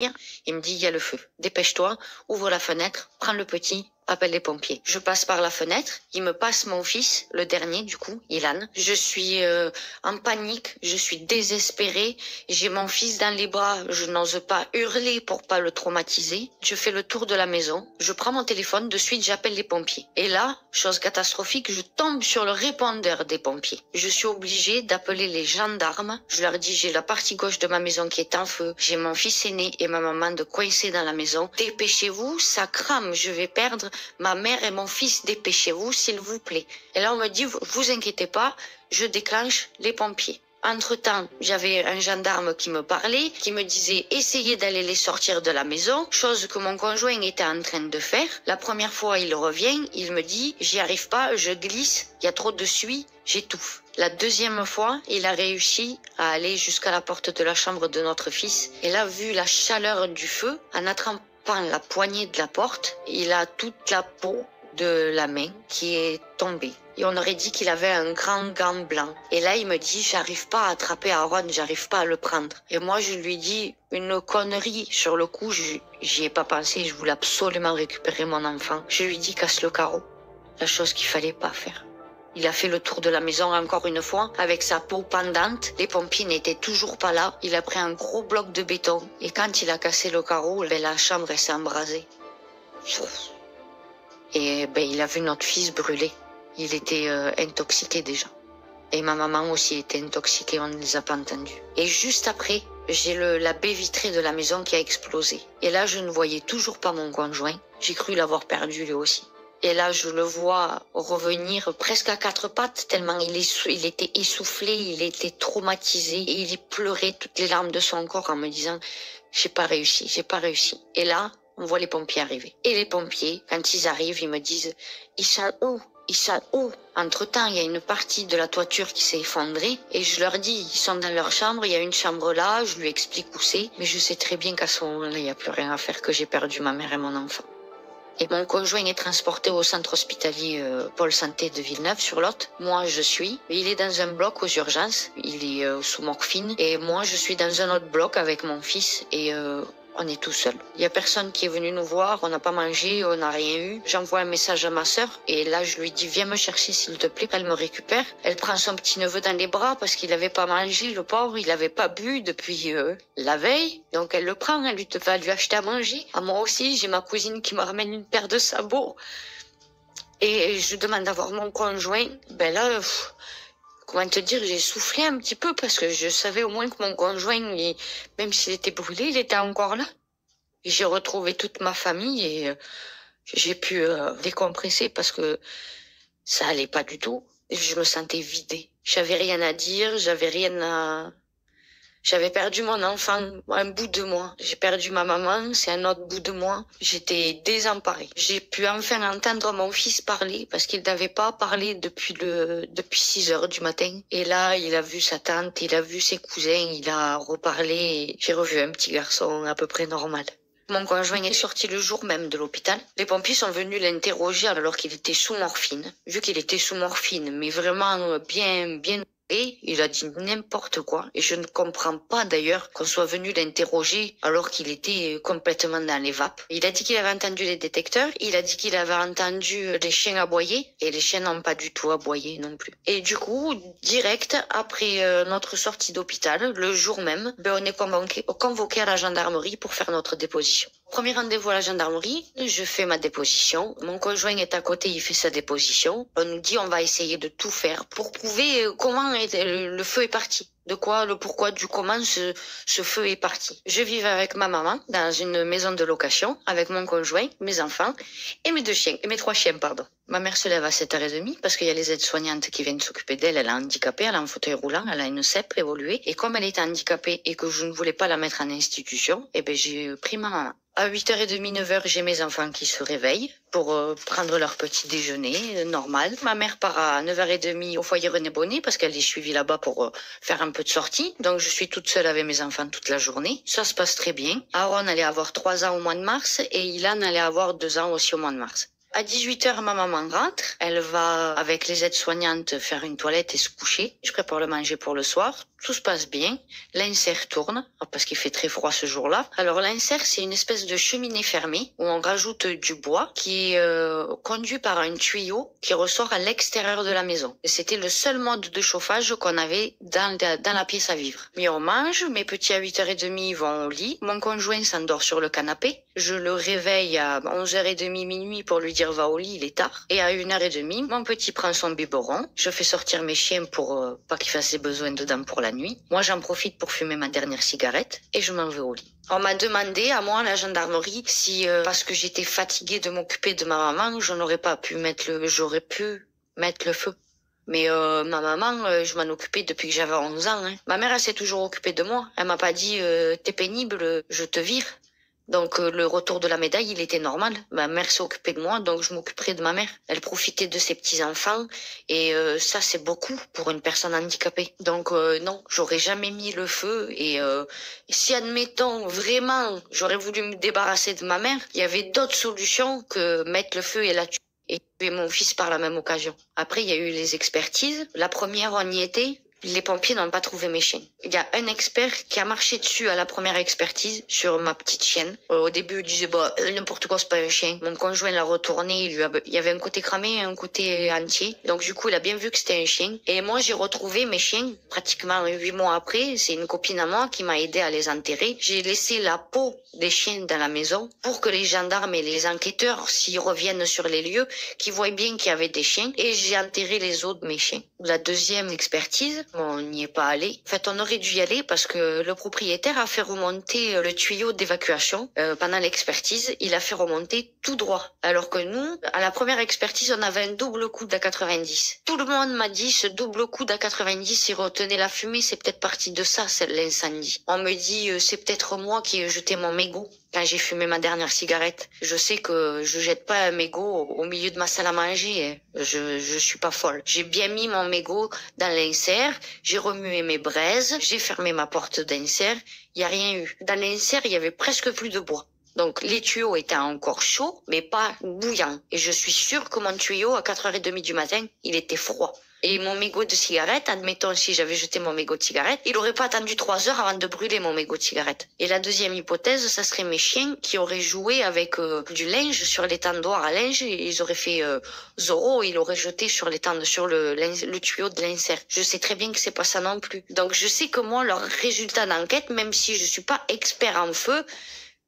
Il me dit, il y a le feu. Dépêche-toi, ouvre la fenêtre, prends le petit, appelle les pompiers. Je passe par la fenêtre, il me passe mon fils, le dernier du coup, Ilan. Je suis en panique, je suis désespérée. J'ai mon fils dans les bras, je n'ose pas hurler pour pas le traumatiser. Je fais le tour de la maison, je prends mon téléphone, de suite j'appelle les pompiers. Et là, chose catastrophique, je tombe sur le répondeur des pompiers. Je suis obligée d'appeler les gendarmes. Je leur dis, j'ai la partie gauche de ma maison qui est en feu, j'ai mon fils aîné et ma maman de coincés dans la maison. Dépêchez-vous, ça crame, je vais perdre ma mère et mon fils, dépêchez-vous, s'il vous plaît. Et là, on me dit, vous inquiétez pas, je déclenche les pompiers. Entre-temps, j'avais un gendarme qui me parlait, qui me disait essayez d'aller les sortir de la maison, chose que mon conjoint était en train de faire. La première fois, il revient, il me dit j'y arrive pas, je glisse, il y a trop de suie, j'étouffe. La deuxième fois, il a réussi à aller jusqu'à la porte de la chambre de notre fils. Et là, vu la chaleur du feu, en attrapant la poignée de la porte, il a toute la peau de la main qui est tombée. Et on aurait dit qu'il avait un grand gant blanc. Et là, il me dit, j'arrive pas à attraper Aaron, j'arrive pas à le prendre. Et moi, je lui dis une connerie. Sur le coup, j'y ai pas pensé, je voulais absolument récupérer mon enfant. Je lui dis, casse le carreau. La chose qu'il fallait pas faire. Il a fait le tour de la maison encore une fois, avec sa peau pendante. Les pompiers n'étaient toujours pas là. Il a pris un gros bloc de béton. Et quand il a cassé le carreau, la chambre elle s'est embrasée. Et il a vu notre fils brûler. Il était intoxiqué déjà. Et ma maman aussi était intoxiquée, on ne les a pas entendus. Et juste après, j'ai la baie vitrée de la maison qui a explosé. Et là, je ne voyais toujours pas mon conjoint. J'ai cru l'avoir perdu lui aussi. Et là, je le vois revenir presque à quatre pattes, tellement il était essoufflé, il était traumatisé, et il pleurait toutes les larmes de son corps en me disant « j'ai pas réussi, j'ai pas réussi ». Et là, on voit les pompiers arriver. Et les pompiers, quand ils arrivent, ils me disent « ils sont où ? Ils sont où ?» Entre-temps, il y a une partie de la toiture qui s'est effondrée, et je leur dis « ils sont dans leur chambre, il y a une chambre là », je lui explique où c'est, mais je sais très bien qu'à ce moment-là, il n'y a plus rien à faire, que j'ai perdu ma mère et mon enfant. Et mon conjoint est transporté au centre hospitalier Pôle Santé de Villeneuve-sur-Lot. Moi, il est dans un bloc aux urgences, il est sous morphine. Et moi, je suis dans un autre bloc avec mon fils et on est tout seul. Il y a personne qui est venu nous voir, on n'a pas mangé, on n'a rien eu. J'envoie un message à ma sœur et là, je lui dis, viens me chercher s'il te plaît. Elle me récupère. Elle prend son petit neveu dans les bras parce qu'il n'avait pas mangé, le pauvre, il n'avait pas bu depuis la veille. Donc elle le prend, elle va lui acheter à manger. À moi aussi, j'ai ma cousine qui me ramène une paire de sabots. Et je demande d'avoir mon conjoint. Comment te dire, j'ai soufflé un petit peu parce que je savais au moins que mon conjoint, même s'il était brûlé, il était encore là. Et j'ai retrouvé toute ma famille et j'ai pu décompresser parce que ça allait pas du tout. Et je me sentais vidée. J'avais rien à dire, J'avais perdu mon enfant, un bout de moi. J'ai perdu ma maman, c'est un autre bout de moi. J'étais désemparée. J'ai pu enfin entendre mon fils parler parce qu'il n'avait pas parlé depuis 6 heures du matin. Et là, il a vu sa tante, il a vu ses cousins, il a reparlé et j'ai revu un petit garçon à peu près normal. Mon conjoint est sorti le jour même de l'hôpital. Les pompiers sont venus l'interroger alors qu'il était sous morphine. Vu qu'il était sous morphine, mais vraiment bien. Et il a dit n'importe quoi. Et je ne comprends pas d'ailleurs qu'on soit venu l'interroger alors qu'il était complètement dans les vapes. Il a dit qu'il avait entendu les détecteurs. Il a dit qu'il avait entendu les chiens aboyer. Et les chiens n'ont pas du tout aboyé non plus. Et du coup, direct après notre sortie d'hôpital, le jour même, on est convoqué à la gendarmerie pour faire notre déposition. Premier rendez-vous à la gendarmerie, je fais ma déposition. Mon conjoint est à côté, il fait sa déposition. On nous dit on va essayer de tout faire pour prouver comment le feu est parti. De quoi, le pourquoi, du comment ce feu est parti. Je vivais avec ma maman dans une maison de location avec mon conjoint, mes enfants et mes 3 chiens, pardon. Ma mère se lève à 7h30 parce qu'il y a les aides-soignantes qui viennent s'occuper d'elle. Elle est handicapée, elle est en fauteuil roulant, elle a une CEP évoluée. Et comme elle était handicapée et que je ne voulais pas la mettre en institution, j'ai pris ma maman. À 8h30, 9h, j'ai mes enfants qui se réveillent pour prendre leur petit déjeuner normal. Ma mère part à 9h30 au foyer René Bonnet parce qu'elle est suivie là-bas pour faire un peu de sortie. Donc je suis toute seule avec mes enfants toute la journée. Ça se passe très bien. Aaron allait avoir 3 ans au mois de mars et Ilan allait avoir 2 ans aussi au mois de mars. À 18h, ma maman rentre. Elle va, avec les aides-soignantes, faire une toilette et se coucher. Je prépare le manger pour le soir. tout se passe bien. L'insert tourne, parce qu'il fait très froid ce jour-là. Alors l'insert, c'est une espèce de cheminée fermée où on rajoute du bois qui est conduit par un tuyau qui ressort à l'extérieur de la maison. Et c'était le seul mode de chauffage qu'on avait dans la pièce à vivre. Mais on mange, mes petits à 8h30 vont au lit, mon conjoint s'endort sur le canapé. Je le réveille à 11h30 minuit pour lui dire va au lit, il est tard. Et à 1h30, mon petit prend son biberon. Je fais sortir mes chiens pour pas qu'ils fassent ses besoins dedans pour la nuit. Moi, j'en profite pour fumer ma dernière cigarette et je m'en vais au lit. On m'a demandé à moi, à la gendarmerie, si parce que j'étais fatiguée de m'occuper de ma maman, j'aurais pu mettre le feu. Mais ma maman, je m'en occupais depuis que j'avais 11 ans. Hein. Ma mère, elle s'est toujours occupée de moi. Elle m'a pas dit t'es pénible, je te vire. Donc le retour de la médaille, il était normal. Ma mère s'est occupée de moi, donc je m'occuperai de ma mère. Elle profitait de ses petits-enfants et ça, c'est beaucoup pour une personne handicapée. Donc non, j'aurais jamais mis le feu. Et si, admettons, vraiment, j'aurais voulu me débarrasser de ma mère, il y avait d'autres solutions que mettre le feu et la tuer. Et tuer mon fils par la même occasion. Après, il y a eu les expertises. La première, on y était. Les pompiers n'ont pas trouvé mes chiens. Il y a un expert qui a marché dessus à la première expertise sur ma petite chienne. Au début, il disait n'importe quoi, c'est pas un chien. Mon conjoint l'a retourné, il y avait un côté cramé et un côté entier. Donc du coup, il a bien vu que c'était un chien. Et moi, j'ai retrouvé mes chiens pratiquement 8 mois après. C'est une copine à moi qui m'a aidé à les enterrer. J'ai laissé la peau des chiens dans la maison pour que les gendarmes et les enquêteurs, s'ils reviennent sur les lieux, qu'ils voient bien qu'il y avait des chiens. Et j'ai enterré les os de mes chiens. La deuxième expertise, on n'y est pas allé. En fait, on aurait dû y aller parce que le propriétaire a fait remonter le tuyau d'évacuation. Pendant l'expertise, il a fait remonter tout droit. Alors que nous, à la première expertise, on avait un double coude à 90. Tout le monde m'a dit, ce double coude à 90, il retenait la fumée, c'est peut-être partie de ça, c'est l'incendie. On me dit, c'est peut-être moi qui ai jeté mon mégot quand j'ai fumé ma dernière cigarette. Je sais que je jette pas un mégot au milieu de ma salle à manger. Je suis pas folle. J'ai bien mis mon mégot dans l'insert, j'ai remué mes braises, j'ai fermé ma porte d'insert, il y a rien eu. Dans l'insert, il y avait presque plus de bois. Donc les tuyaux étaient encore chauds, mais pas bouillants. Et je suis sûre que mon tuyau, à 4h30 du matin, il était froid. Et mon mégot de cigarette, admettons si j'avais jeté mon mégot de cigarette, il aurait pas attendu 3 heures avant de brûler mon mégot de cigarette. Et la deuxième hypothèse, ça serait mes chiens qui auraient joué avec du linge sur l'étendoir à linge et ils auraient fait Zorro, il aurait jeté sur le tuyau de l'insert. Je sais très bien que c'est pas ça non plus. Donc je sais que moi, leur résultat d'enquête, même si je suis pas expert en feu,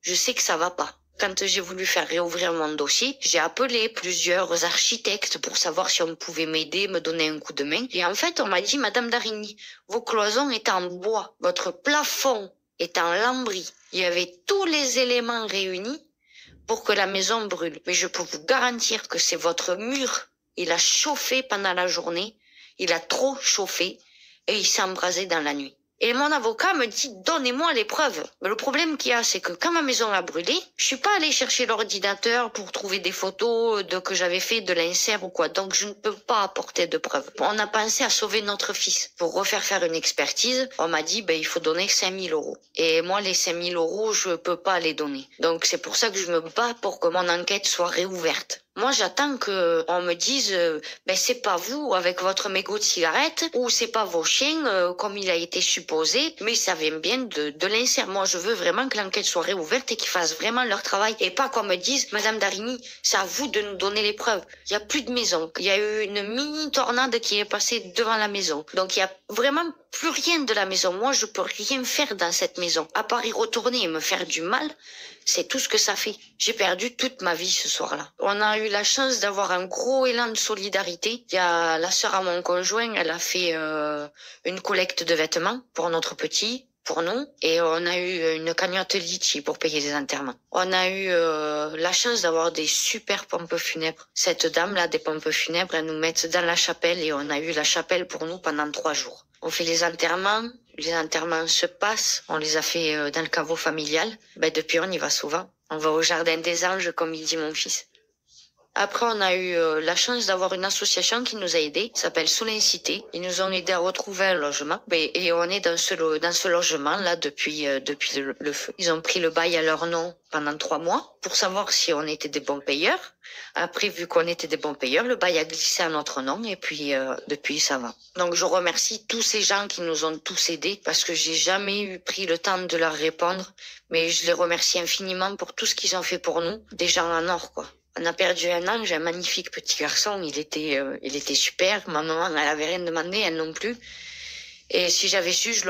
je sais que ça va pas. Quand j'ai voulu faire réouvrir mon dossier, j'ai appelé plusieurs architectes pour savoir si on pouvait m'aider, me donner un coup de main. Et en fait, on m'a dit, Madame Darigny, vos cloisons étaient en bois, votre plafond est en lambris. Il y avait tous les éléments réunis pour que la maison brûle. Mais je peux vous garantir que c'est votre mur. Il a chauffé pendant la journée, il a trop chauffé et il s'est embrasé dans la nuit. Et mon avocat me dit, donnez-moi les preuves. Mais le problème qu'il y a, c'est que quand ma maison a brûlé, je suis pas allée chercher l'ordinateur pour trouver des photos que j'avais fait de l'insert ou quoi. Donc, je ne peux pas apporter de preuves. On a pensé à sauver notre fils. Pour refaire faire une expertise, on m'a dit, il faut donner 5 000 €. Et moi, les 5 000 €, je peux pas les donner. Donc, c'est pour ça que je me bats pour que mon enquête soit réouverte. Moi, j'attends qu'on me dise, c'est pas vous avec votre mégot de cigarette ou c'est pas vos chiens comme il a été supposé, mais ça vient bien de l'insert. Moi, je veux vraiment que l'enquête soit réouverte et qu'ils fassent vraiment leur travail et pas qu'on me dise, Madame Darigny, c'est à vous de nous donner les preuves. Il y a plus de maison. Il y a eu une mini tornade qui est passée devant la maison. Donc, il y a vraiment plus rien de la maison. Moi, je peux rien faire dans cette maison. À part y retourner et me faire du mal, c'est tout ce que ça fait. J'ai perdu toute ma vie ce soir-là. On a eu la chance d'avoir un gros élan de solidarité. Il y a la sœur à mon conjoint, elle a fait une collecte de vêtements pour notre petit, pour nous, et on a eu une cagnotte Litchi pour payer les enterrements. On a eu la chance d'avoir des super pompes funèbres. Cette dame-là, des pompes funèbres, elle nous met dans la chapelle et on a eu la chapelle pour nous pendant 3 jours. On fait les enterrements se passent, on les a fait dans le caveau familial. Depuis, on y va souvent. On va au jardin des anges, comme il dit mon fils. Après, on a eu la chance d'avoir une association qui nous a aidés, qui s'appelle Solincité. Ils nous ont aidés à retrouver un logement. Et on est dans ce logement-là depuis le feu. Ils ont pris le bail à leur nom pendant 3 mois pour savoir si on était des bons payeurs. Après, vu qu'on était des bons payeurs, le bail a glissé à notre nom et puis depuis, ça va. Donc, je remercie tous ces gens qui nous ont tous aidés parce que j'ai jamais eu pris le temps de leur répondre. Mais je les remercie infiniment pour tout ce qu'ils ont fait pour nous. Des gens en or, quoi. On a perdu un an, j'ai un magnifique petit garçon, il était super. Ma maman, elle avait rien demandé, elle non plus. Et si j'avais su, je l'aurais